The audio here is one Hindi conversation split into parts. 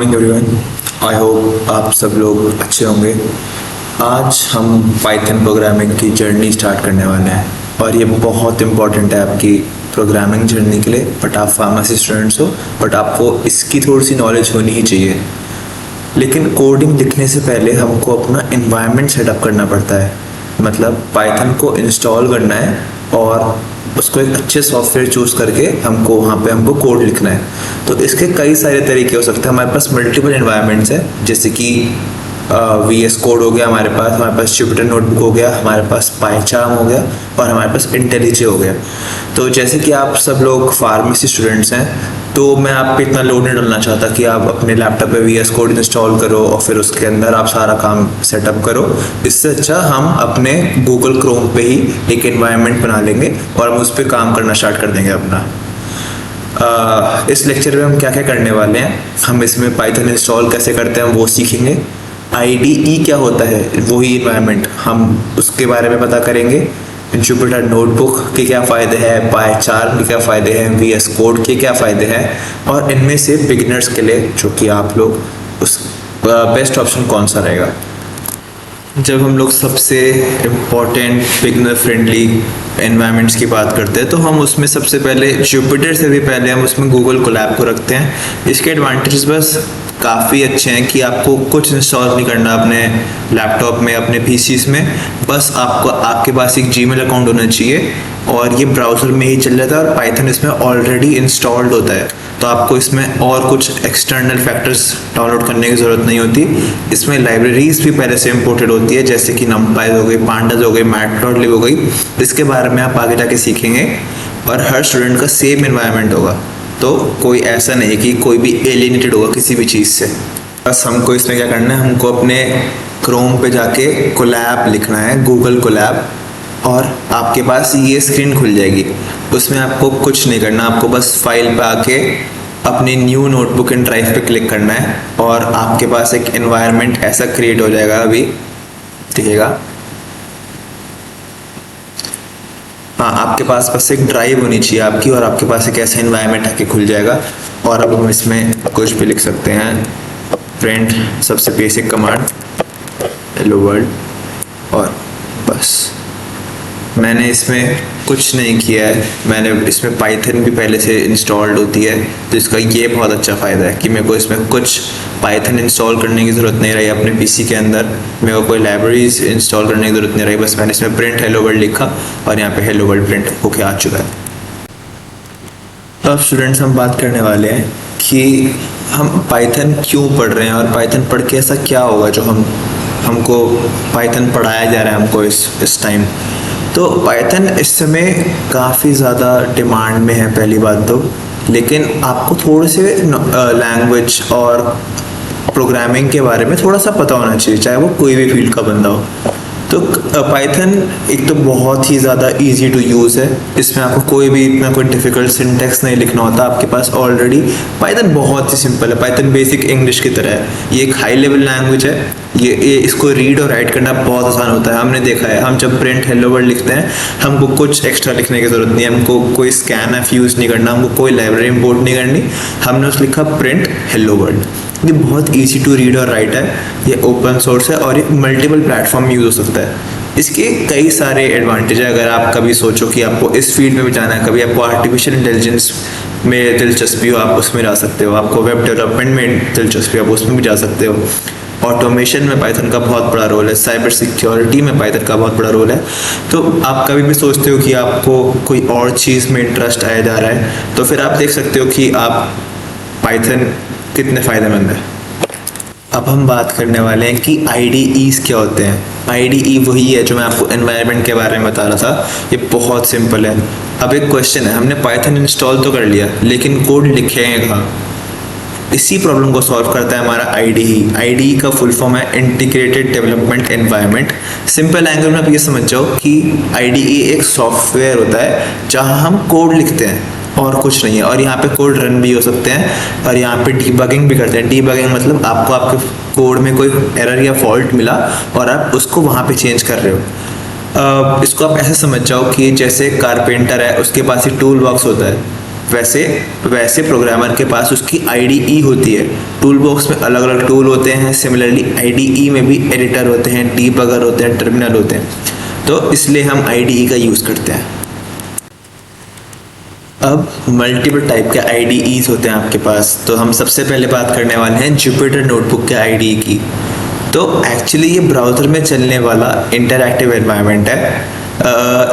Morning everyone. आई होप आप सब लोग अच्छे होंगे। आज हम पाइथन प्रोग्रामिंग की जर्नी स्टार्ट करने वाले हैं और ये बहुत इम्पॉर्टेंट है आपकी प्रोग्रामिंग जर्नी के लिए। बट आप फार्मेसी स्टूडेंट्स हो, बट आपको इसकी थोड़ी सी नॉलेज होनी ही चाहिए। लेकिन कोडिंग लिखने से पहले हमको अपना इन्वायरमेंट सेटअप करना पड़ता है। मतलब पाइथन को इंस्टॉल करना है और उसको एक अच्छे सॉफ्टवेयर चूज़ करके हमको कोड लिखना है। तो इसके कई सारे तरीके हो सकते हैं। हमारे पास मल्टीपल एनवायरनमेंट्स हैं, जैसे कि VS कोड हो गया, हमारे पास जुपिटर नोटबुक हो गया, हमारे पास पाइचार्म हो गया और हमारे पास इंटेलिजे हो गया। तो जैसे कि आप सब लोग फार्मेसी स्टूडेंट्स हैं, तो मैं आप पे इतना लोड नहीं डालना चाहता कि आप अपने लैपटॉप पे VS कोड इंस्टॉल करो और फिर उसके अंदर आप सारा काम सेटअप करो। इससे अच्छा हम अपने गूगल क्रोम पे ही एक एनवायरनमेंट बना लेंगे और हम उस पर काम करना स्टार्ट कर देंगे अपना। इस लेक्चर में हम क्या क्या करने वाले हैं, हम इसमें पाइथन इंस्टॉल कैसे करते हैं वो सीखेंगे। IDE क्या होता है, वही इन्वायरमेंट, हम उसके बारे में पता करेंगे। जुपिटर नोटबुक के क्या फ़ायदे हैं, पाइचार्म के क्या फ़ायदे हैं, VS कोड के क्या फ़ायदे हैं और इनमें से बिगिनर्स के लिए जो कि आप लोग उस बेस्ट ऑप्शन कौन सा रहेगा। जब हम लोग सबसे इम्पॉर्टेंट बिगनर फ्रेंडली एनवायरनमेंट्स की बात करते हैं तो हम उसमें सबसे पहले जुपिटर से भी पहले हम उसमें गूगल कोलैब को रखते हैं। इसके एडवांटेजेस बस काफ़ी अच्छे हैं कि आपको कुछ इंस्टॉल नहीं करना अपने लैपटॉप में, अपने PCs में। बस आपके पास एक Gmail अकाउंट होना चाहिए और ये ब्राउज़र में ही चल जाता है और पाइथन इसमें ऑलरेडी इंस्टॉल्ड होता है। तो आपको इसमें और कुछ एक्सटर्नल फैक्टर्स डाउनलोड करने की ज़रूरत नहीं होती। इसमें लाइब्रेरीज भी पहले से इम्पोर्टेड होती है, जैसे कि numpy हो गई, pandas हो गई, matplotlib हो गई। इसके बारे में आप आगे जाके सीखेंगे और हर स्टूडेंट का सेम एनवायरनमेंट होगा, तो कोई ऐसा नहीं कि कोई भी एलिएनेटेड होगा किसी भी चीज़ से। बस हमको इसमें क्या करना है, हमको अपने क्रोम पे जाके कोलैब लिखना है, गूगल कोलैब, और आपके पास ये स्क्रीन खुल जाएगी। उसमें आपको कुछ नहीं करना, आपको बस फाइल पे आके अपनी न्यू नोटबुक इन ड्राइव पे क्लिक करना है और आपके पास एक एनवायरनमेंट ऐसा क्रिएट हो जाएगा। अभी दिखेगा, हाँ, आपके पास बस एक ड्राइव होनी चाहिए आपकी और आपके पास एक ऐसा एनवायरनमेंट आके खुल जाएगा। और अब हम इसमें कुछ भी लिख सकते हैं, प्रिंट सबसे बेसिक कमांड हेलो वर्ल्ड, और बस। मैंने इसमें कुछ नहीं किया है, मैंने इसमें पाइथन भी पहले से इंस्टॉल्ड होती है, तो इसका ये बहुत अच्छा फ़ायदा है कि मेरे को इसमें कुछ पाइथन इंस्टॉल करने की ज़रूरत नहीं रही। अपने PC के अंदर मेरे को कोई लाइब्रेरीज इंस्टॉल करने की ज़रूरत नहीं रही। बस मैंने इसमें प्रिंट हेलो वर्ल्ड लिखा और यहाँ पे हेलो वर्ल्ड प्रिंट होके आ चुका है। तो अब स्टूडेंट्स हम बात करने वाले हैं कि हम पाइथन क्यों पढ़ रहे हैं और पाइथन पढ़ के ऐसा क्या होगा जो हमको पाइथन पढ़ाया जा रहा है हमको इस टाइम। तो पाइथन इस समय काफ़ी ज़्यादा डिमांड में है पहली बात तो, लेकिन आपको थोड़े से लैंग्वेज और प्रोग्रामिंग के बारे में थोड़ा सा पता होना चाहिए, चाहे वो कोई भी फील्ड का बंदा हो। तो पाइथन एक तो बहुत ही ज़्यादा इजी टू यूज़ है, इसमें आपको कोई भी इतना कोई डिफ़िकल्ट सिंटैक्स नहीं लिखना होता। आपके पास ऑलरेडी पाइथन बहुत ही सिंपल है, पाइथन बेसिक इंग्लिश की तरह है। ये एक हाई लेवल लैंग्वेज है, ये इसको रीड और राइट करना बहुत आसान होता है। हमने देखा है, हम जब प्रिंट हेलो वर्ल्ड लिखते हैं हमको कुछ एक्स्ट्रा लिखने की ज़रूरत नहीं है, हमको कोई स्कैनफ यूज़ नहीं करना, हमको कोई लाइब्रेरी इंपोर्ट नहीं करनी। हमने उस लिखा प्रिंट हेलो वर्ल्ड। ये बहुत इजी टू रीड और राइट है, ये ओपन सोर्स है और ये मल्टीपल प्लेटफॉर्म यूज़ हो सकता है। इसके कई सारे एडवांटेज है। अगर आप कभी सोचो कि आपको इस फील्ड में भी जाना है, कभी आपको आर्टिफिशियल इंटेलिजेंस में दिलचस्पी हो, आप उसमें जा सकते हो। आपको वेब डेवलपमेंट में दिलचस्पी हो, आप उसमें भी जा सकते हो। ऑटोमेशन में पाइथन का बहुत बड़ा रोल है, साइबर सिक्योरिटी में पाइथन का बहुत बड़ा रोल है। तो आप कभी भी सोचते हो कि आपको कोई और चीज़ में इंटरेस्ट आया जा रहा है, तो फिर आप देख सकते हो कि आप पाइथन कितने फ़ायदेमंद है। अब हम बात करने वाले हैं कि IDEs क्या होते हैं। IDE वही है जो मैं आपको एनवायरनमेंट के बारे में बता रहा था, ये बहुत सिंपल है। अब एक क्वेश्चन है, हमने पाइथन इंस्टॉल तो कर लिया लेकिन कोड लिखेंगे कहाँ? इसी प्रॉब्लम को सॉल्व करता है हमारा IDE। IDE का फुल फॉर्म है integrated development environment. Simple language में आप ये समझ जाओ कि IDE एक सॉफ्टवेयर होता है जहाँ हम कोड लिखते हैं और कुछ नहीं है, और यहाँ पे कोड रन भी हो सकते हैं और यहाँ पे डीबगिंग भी करते हैं। डीबगिंग मतलब आपको आपके कोड में कोई एरर या फॉल्ट मिला और आप उसको वहाँ पे चेंज कर रहे हो। इसको आप ऐसे समझ जाओ कि जैसे कारपेंटर है, उसके पास एक टूल बॉक्स होता है, वैसे वैसे प्रोग्रामर के पास उसकी आईडीई होती है। टूल बॉक्स में अलग अलग टूल होते हैं, सिमिलरली आईडीई में भी एडिटर होते हैं, डीबगर होते हैं, टर्मिनल होते हैं, तो इसलिए हम आईडीई का यूज़ करते हैं। अब मल्टीपल टाइप के आईडीईज होते हैं आपके पास, तो हम सबसे पहले बात करने वाले हैं जुपिटर नोटबुक के आईडीई की। तो एक्चुअली ये ब्राउज़र में चलने वाला इंटरैक्टिव एनवायरनमेंट है।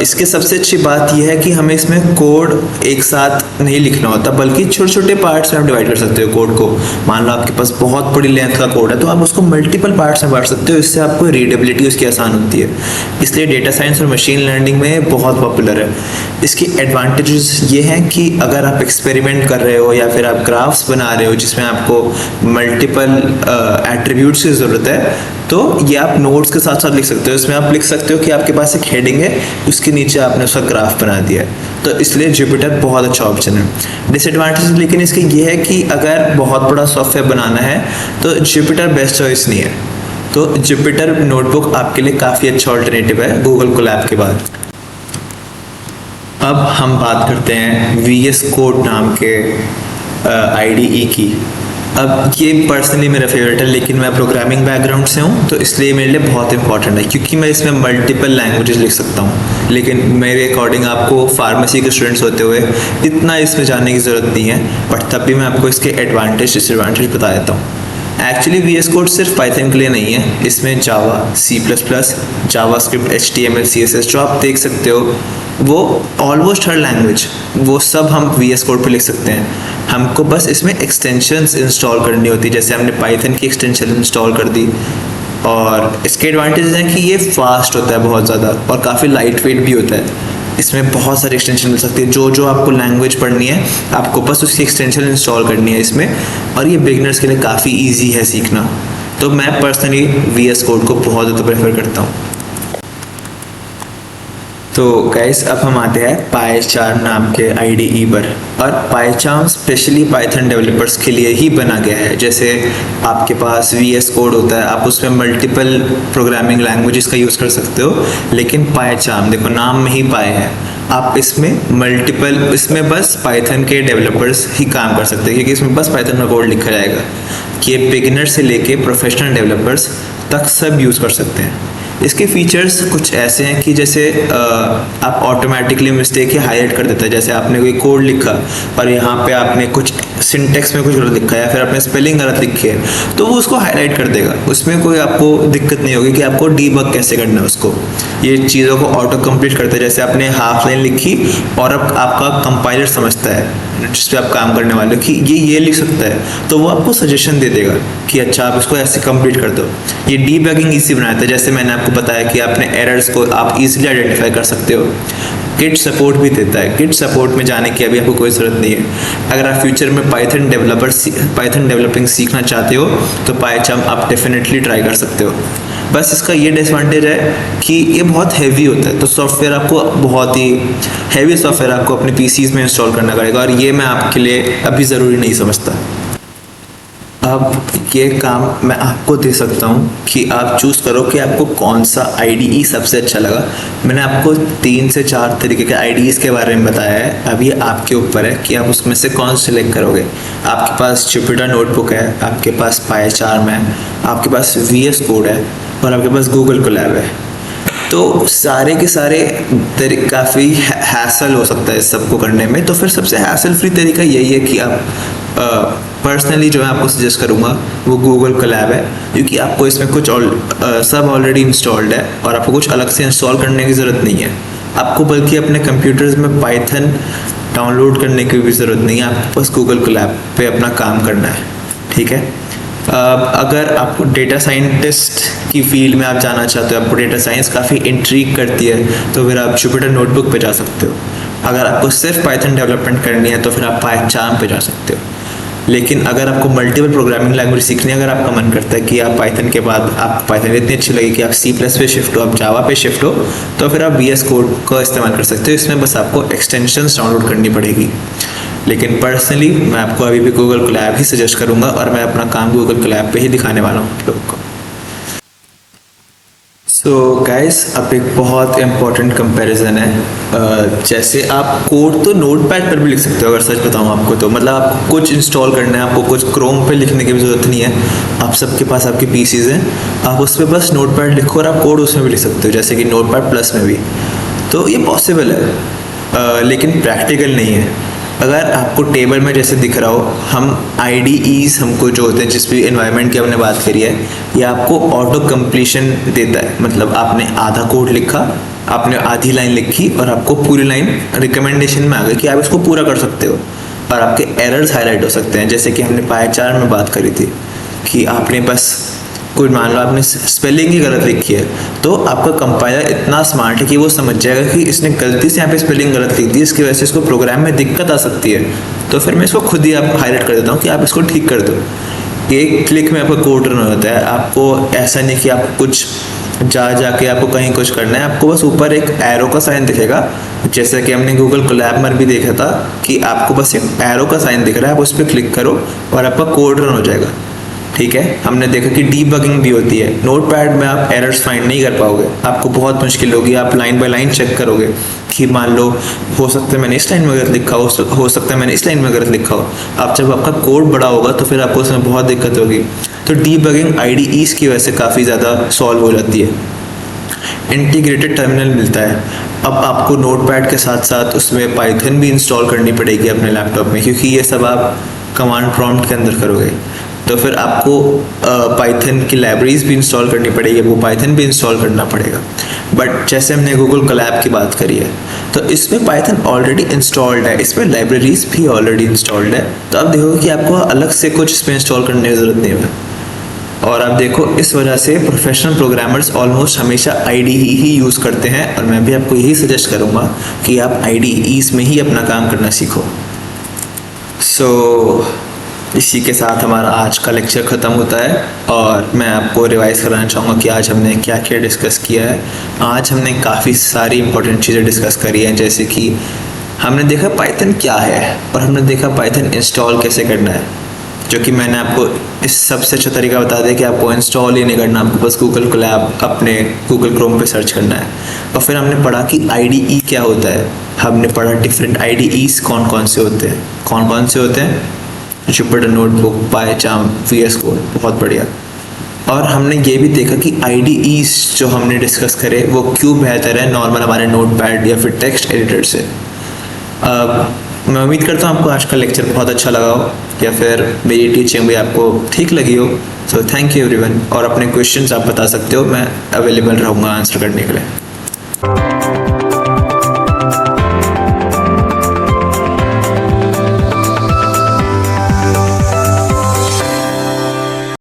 इसके सबसे अच्छी बात यह है कि हमें इसमें कोड एक साथ नहीं लिखना होता, बल्कि छोटे छोटे पार्ट्स में आप डिवाइड कर सकते हो कोड को। मान लो आपके पास बहुत बड़ी लेंथ का कोड है, तो आप उसको मल्टीपल पार्ट्स में बांट सकते हो, इससे आपको रीडेबिलिटी उसकी आसान होती है। इसलिए डेटा साइंस और मशीन लर्निंग में बहुत पॉपुलर है। इसकी एडवांटेजेस ये हैं कि अगर आप एक्सपेरिमेंट कर रहे हो या फिर आप ग्राफ्स बना रहे हो जिसमें आपको मल्टीपल एट्रीब्यूट्स की ज़रूरत है, तो ये आप नोट्स के साथ साथ लिख सकते हो। इसमें आप लिख सकते हो कि आपके पास एक हेडिंग है, उसके नीचे आपने उसका ग्राफ बना दिया है, तो इसलिए जुपिटर बहुत अच्छा ऑप्शन है। डिसएडवांटेज लेकिन इसके ये है कि अगर बहुत बड़ा सॉफ्टवेयर बनाना है तो जुपिटर बेस्ट चॉइस नहीं है। तो जुपिटर नोटबुक आपके लिए काफ़ी अच्छा ऑल्टरनेटिव है गूगल कोलैब के बाद। अब हम बात करते हैं VS कोड नाम के आईडीई की। अब ये पर्सनली मेरा फेवरेट है, लेकिन मैं प्रोग्रामिंग बैकग्राउंड से हूँ, तो इसलिए मेरे लिए बहुत इंपॉर्टेंट है, क्योंकि मैं इसमें मल्टीपल लैंग्वेजेस लिख सकता हूँ। लेकिन मेरे अकॉर्डिंग आपको फार्मेसी के स्टूडेंट्स होते हुए इतना इसमें जानने की ज़रूरत नहीं है, बट तब भी मैं आपको इसके एडवांटेज डिसएडवांटेज बता देता हूँ। एक्चुअली VS कोड सिर्फ पाइथन के लिए नहीं है, इसमें जावा, C++, जावास्क्रिप्ट, HTML, CSS जो आप देख सकते हो, वो ऑलमोस्ट हर लैंग्वेज वो सब हम VS कोड पे लिख सकते हैं। हमको बस इसमें एक्सटेंशंस इंस्टॉल करनी होती है, जैसे हमने पाइथन की एक्सटेंशन इंस्टॉल कर दी। और इसके एडवांटेज हैं कि ये फास्ट होता है बहुत ज़्यादा और काफ़ी लाइट वेट भी होता है। इसमें बहुत सारी एक्सटेंशन मिल सकती है, जो आपको लैंग्वेज पढ़नी है आपको बस उसकी एक्सटेंशन इंस्टॉल करनी है इसमें, और ये बिगिनर्स के लिए काफ़ी ईजी है सीखना। तो मैं पर्सनली VS कोड को बहुत ज़्यादा प्रेफर करता हूँ। तो गाइस अब हम आते हैं पाइचार्म नाम के आईडीई पर। और पाइचार्म स्पेशली पाइथन डेवलपर्स के लिए ही बना गया है। जैसे आपके पास VS कोड होता है, आप उसमें मल्टीपल प्रोग्रामिंग लैंग्वेजेस का यूज़ कर सकते हो, लेकिन पाइचार्म देखो नाम में ही पाए है, आप इसमें बस पाइथन के डेवलपर्स ही काम कर सकते हैं, क्योंकि इसमें बस पाइथन का कोड लिखा जाएगा। कि बिगिनर से लेके प्रोफेशनल डेवलपर्स तक सब यूज़ कर सकते हैं। इसके फीचर्स कुछ ऐसे हैं कि जैसे आप ऑटोमेटिकली मिस्टेक ही हाईलाइट कर देता है। जैसे आपने कोई कोड लिखा और यहाँ पे आपने कुछ सिंटेक्स में कुछ गलत लिखा है या फिर आपने स्पेलिंग गलत लिखी है, तो वो उसको हाईलाइट कर देगा। उसमें कोई आपको दिक्कत नहीं होगी कि आपको डीबग कैसे करना है उसको। ये चीज़ों को ऑटो कंप्लीट करता है। जैसे आपने हाफ लाइन लिखी और अब आपका कंपाइलर समझता है जिस पे आप काम करने वाले हो कि ये लिख सकता है, तो वो आपको सजेशन दे देगा कि अच्छा आप इसको ऐसे कंप्लीट कर दो। ये डीबगिंग इजी बनाता है। जैसे मैंने आपको बताया कि आपने एरर्स को आप इजीली आइडेंटिफाई कर सकते हो। गिट सपोर्ट भी देता है। गिट सपोर्ट में जाने की अभी आपको कोई ज़रूरत नहीं है। अगर आप फ्यूचर में पाइथन डेवलपिंग सीखना चाहते हो तो पाइचार्म आप डेफिनेटली ट्राई कर सकते हो। बस इसका ये डिसएडवांटेज है कि ये बहुत हैवी होता है, तो सॉफ्टवेयर आपको बहुत ही हैवी सॉफ्टवेयर आपको अपने पीसीज में इंस्टॉल करना पड़ेगा, और ये मैं आपके लिए अभी ज़रूरी नहीं समझता। अब ये काम मैं आपको दे सकता हूँ कि आप चूज़ करो कि आपको कौन सा आईडीई सबसे अच्छा लगा। मैंने आपको 3 से 4 तरीके के आईडीईज के बारे में बताया है। अब ये आपके ऊपर है कि आप उसमें से कौन सेलेक्ट करोगे। आपके पास जुपिटर नोटबुक है, आपके पास पाइचार्म है, आपके पास VS कोड है और आपके पास गूगल कोलैब है। तो सारे के सारे काफ़ी हैसल हो सकता है इस सबको करने में। तो फिर सबसे हैसल फ्री तरीका यही है कि आप पर्सनली जो मैं आपको सजेस्ट करूँगा वो गूगल कोलैब है, क्योंकि आपको इसमें कुछ सब ऑलरेडी इंस्टॉल्ड है और आपको कुछ अलग से इंस्टॉल करने की ज़रूरत नहीं है। आपको बल्कि अपने कंप्यूटर्स में पाइथन डाउनलोड करने की भी ज़रूरत नहीं है। आपको बस गूगल कोलैब पे अपना काम करना है, ठीक है। अगर आपको डेटा साइंटिस्ट की फील्ड में आप जाना चाहते हो, आपको डेटा साइंस काफ़ी इंट्रीग करती है, तो फिर आप जुपिटर नोटबुक पे जा सकते हो। अगर आपको सिर्फ पाइथन डेवलपमेंट करनी है तो फिर आप पाइचार्म पे जा सकते हो। लेकिन अगर आपको मल्टीपल प्रोग्रामिंग लैंग्वेज सीखनी है, अगर आपका मन करता है कि आप पाइथन के बाद आप पाइथन इतनी अच्छी लगी कि आप C+ पे शिफ्ट हो, आप जावा पे शिफ्ट हो, तो फिर आप VS कोड का इस्तेमाल कर सकते हो। इसमें बस आपको एक्सटेंशंस डाउनलोड करनी पड़ेगी। लेकिन पर्सनली मैं आपको अभी भी गूगल कोलैब ही सजेस्ट करूँगा, और मैं अपना काम गूगल कोलैब पे ही दिखाने वाला हूँ आप लोगों को। सो गाइस, अब एक बहुत इम्पोर्टेंट कंपैरिजन है। जैसे आप कोड तो नोटपैड पर भी लिख सकते हो, अगर सच बताऊं आपको तो मतलब आपको कुछ इंस्टॉल करना है, आपको कुछ क्रोम पे लिखने की भी ज़रूरत नहीं है। आप सबके पास आपके पीसीज हैं, आप उस पर बस नोटपैड लिखो और आप कोड उसमें भी लिख सकते हो, जैसे कि नोटपैड प्लस में भी। तो ये पॉसिबल है, लेकिन प्रैक्टिकल नहीं है। अगर आपको टेबल में जैसे दिख रहा हो, हम आईडीईज हमको जो होते हैं, जिस भी एनवायरनमेंट की हमने बात करी है, ये आपको ऑटो कंप्लीशन देता है। मतलब आपने आधा कोड लिखा, आपने आधी लाइन लिखी और आपको पूरी लाइन रिकमेंडेशन में आ गई कि आप इसको पूरा कर सकते हो और आपके एरर्स हाईलाइट हो सकते हैं। जैसे कि हमने पाई चार्ट में बात करी थी कि आपने बस कोई मान लो आपने स्पेलिंग ही गलत लिखी है, तो आपका कंपाइलर इतना स्मार्ट है कि वो समझ जाएगा कि इसने गलती से यहाँ पे स्पेलिंग गलत लिख दी, इसकी वजह से इसको प्रोग्राम में दिक्कत आ सकती है। तो फिर मैं इसको खुद ही आप हाईलाइट कर देता हूँ कि आप इसको ठीक कर दो। एक क्लिक में आपका कोड रन होता है। आपको ऐसा नहीं कि आप कुछ जाके आपको कहीं कुछ करना है, आपको बस ऊपर एक एरो का साइन दिखेगा, जैसा कि हमने गूगल कोलैब में भी देखा था कि आपको बस एक एरो का साइन दिख रहा है, आप उस पर क्लिक करो और आपका कोड रन हो जाएगा। ठीक है, हमने देखा कि डीबगिंग भी होती है। नोटपैड में आप एरर्स फाइंड नहीं कर पाओगे, आपको बहुत मुश्किल होगी। आप लाइन बाय लाइन चेक करोगे कि मान लो हो सकता है मैंने इस लाइन में गलत लिखा हो सकता है मैंने इस लाइन में गलत लिखा हो। अब जब आपका कोड बड़ा होगा तो फिर आपको उसमें बहुत दिक्कत होगी। तो डीबगिंग आईडीईज की वजह से काफ़ी ज़्यादा सॉल्व हो जाती है। इंटीग्रेटेड टर्मिनल मिलता है। अब आपको नोटपैड के साथ साथ उसमें पाइथन भी इंस्टॉल करनी पड़ेगी अपने लैपटॉप में, क्योंकि ये सब आप कमांड प्रॉम्प्ट के अंदर करोगे। तो फिर आपको पाइथन की लाइब्रेरीज भी इंस्टॉल करनी पड़ेगी, वो पाइथन भी इंस्टॉल करना पड़ेगा। बट जैसे हमने गूगल कोलैब की बात करी है, तो इसमें पाइथन ऑलरेडी इंस्टॉल्ड है, इसमें लाइब्रेरीज भी ऑलरेडी इंस्टॉल्ड है। तो आप देखोगे कि आपको अलग से कुछ इसमें इंस्टॉल करने की ज़रूरत नहीं है। और आप देखो, इस वजह से प्रोफेशनल प्रोग्रामर्स ऑलमोस्ट हमेशा आईडीई ही यूज़ करते हैं, और मैं भी आपको यही सजेस्ट करूँगा कि आप आईडीईज में ही अपना काम करना सीखो। इसी के साथ हमारा आज का लेक्चर ख़त्म होता है, और मैं आपको रिवाइज़ कराना चाहूँगा कि आज हमने क्या क्या डिस्कस किया है। आज हमने काफ़ी सारी इंपॉर्टेंट चीज़ें डिस्कस करी हैं, जैसे कि हमने देखा पाइथन क्या है, और हमने देखा पाइथन इंस्टॉल कैसे करना है, जो कि मैंने आपको इस सबसे अच्छा तरीका बता दिया कि आपको इंस्टॉल ही नहीं करना, आपको बस गूगल कोलैब अपने गूगल क्रोम पे सर्च करना है। और फिर हमने पढ़ा कि आईडीई क्या होता है, हमने पढ़ा डिफरेंट आईडीईज कौन कौन से होते हैं, Jupyter notebook, pie chart, VS code, बहुत बढ़िया। और हमने ये भी देखा कि आईडीईज जो हमने डिस्कस करे वो क्यों बेहतर है नॉर्मल हमारे नोटपैड या फिर टेक्स्ट एडिटर से। मैं उम्मीद करता हूँ आपको आज का लेक्चर बहुत अच्छा लगा हो, या फिर मेरी टीचिंग भी आपको ठीक लगी हो। सो थैंक यू एवरीवन, और अपने क्वेश्चंस आप बता सकते हो, मैं अवेलेबल रहूँगा आंसर करने के लिए।